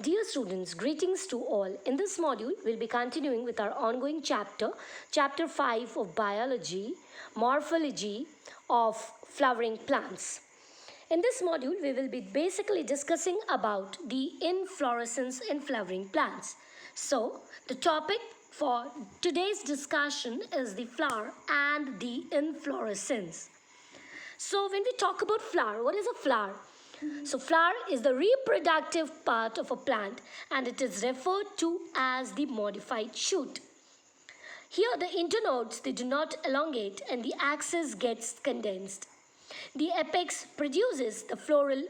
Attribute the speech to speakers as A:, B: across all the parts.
A: Dear students, greetings to all. In this module, we'll be continuing with our ongoing chapter 5 of biology, morphology of flowering plants. In this module, we will be basically discussing about the inflorescence in flowering plants. So, the topic for today's discussion is the flower and the inflorescence. So, when we talk about flower, what is a flower? So flower is the reproductive part of a plant and it is referred to as the modified shoot. Here the internodes, they do not elongate and the axis gets condensed. The apex produces the floral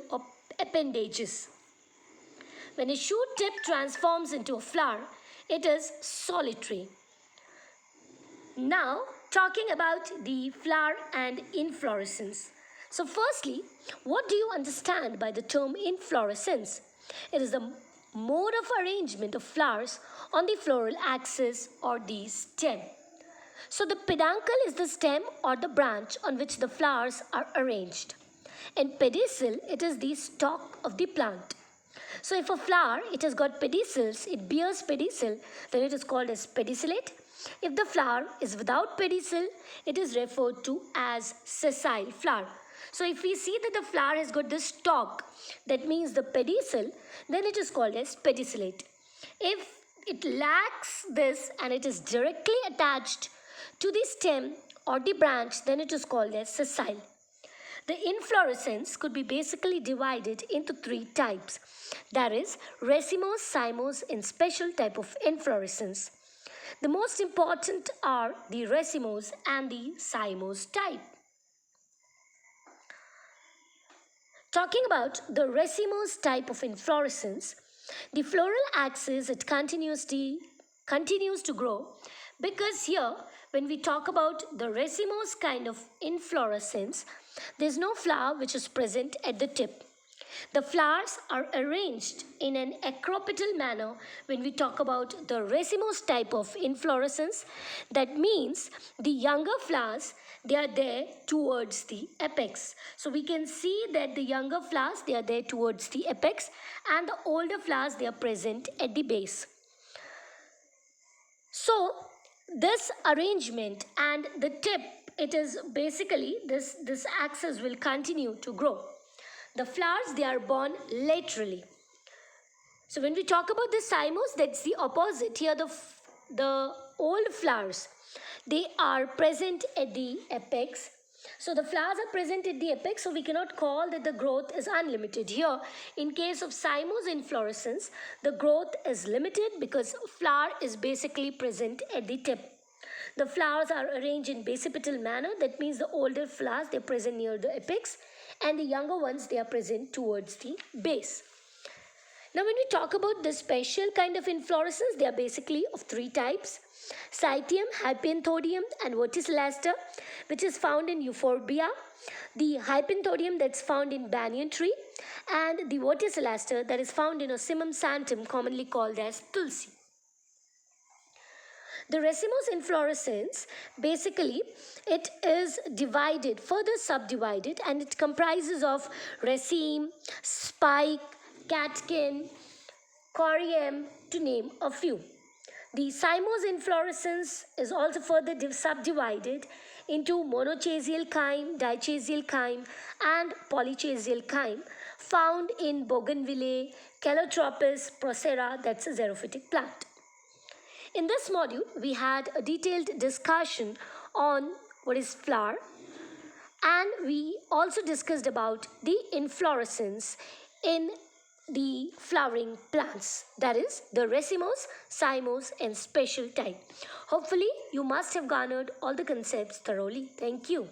A: appendages. When a shoot tip transforms into a flower, it is solitary. Now talking about the flower and inflorescence. So firstly, what do you understand by the term inflorescence? It is the mode of arrangement of flowers on the floral axis or the stem. So the peduncle is the stem or the branch on which the flowers are arranged. In pedicel, it is the stalk of the plant. So if a flower, it has got pedicels, it bears pedicel, then it is called as pedicellate. If the flower is without pedicel, it is referred to as sessile flower. So if we see that the flower has got this stalk, that means the pedicel, then it is called as pedicellate. If it lacks this and it is directly attached to the stem or the branch, then it is called as sessile. The inflorescence could be basically divided into three types. That is racemose, cymose and special type of inflorescence. The most important are the racemose and the cymose type. Talking about the racemose type of inflorescence, the floral axis, it continues to grow because here when we talk about the racemose kind of inflorescence, there is no flower which is present at the tip. The flowers are arranged in an acropetal manner when we talk about the racemose type of inflorescence. That means the younger flowers, they are there towards the apex. So we can see that the younger flowers, they are there towards the apex and the older flowers, they are present at the base. So this arrangement and the tip, it is basically this axis will continue to grow. The flowers, they are born laterally. So when we talk about the cymose, that's the opposite. Here the old flowers, they are present at the apex. So the flowers are present at the apex, so we cannot call that the growth is unlimited. Here, in case of cymose inflorescence, the growth is limited because flower is basically present at the tip. The flowers are arranged in basipetal manner. That means the older flowers, they are present near the apex and the younger ones, they are present towards the base. Now when we talk about the special kind of inflorescence, they are basically of three types. Cytium, Hypanthoddium and Verticilliaster, which is found in Euphorbia. The Hypanthoddium that's found in banyan tree and the Verticilliaster that is found in Ocimum santum, commonly called as Tulsi. The racemose inflorescence, basically, it is divided, further subdivided, and it comprises of raceme, spike, catkin, corium, to name a few. The cymose inflorescence is also further subdivided into monochasial chyme, dichasial chyme, and polychasial chyme, found in Bougainvillea, Calotropis procera, that's a xerophytic plant. In this module, we had a detailed discussion on what is flower and we also discussed about the inflorescence in the flowering plants, that is the racemose, cymose and special type. Hopefully, you must have garnered all the concepts thoroughly. Thank you.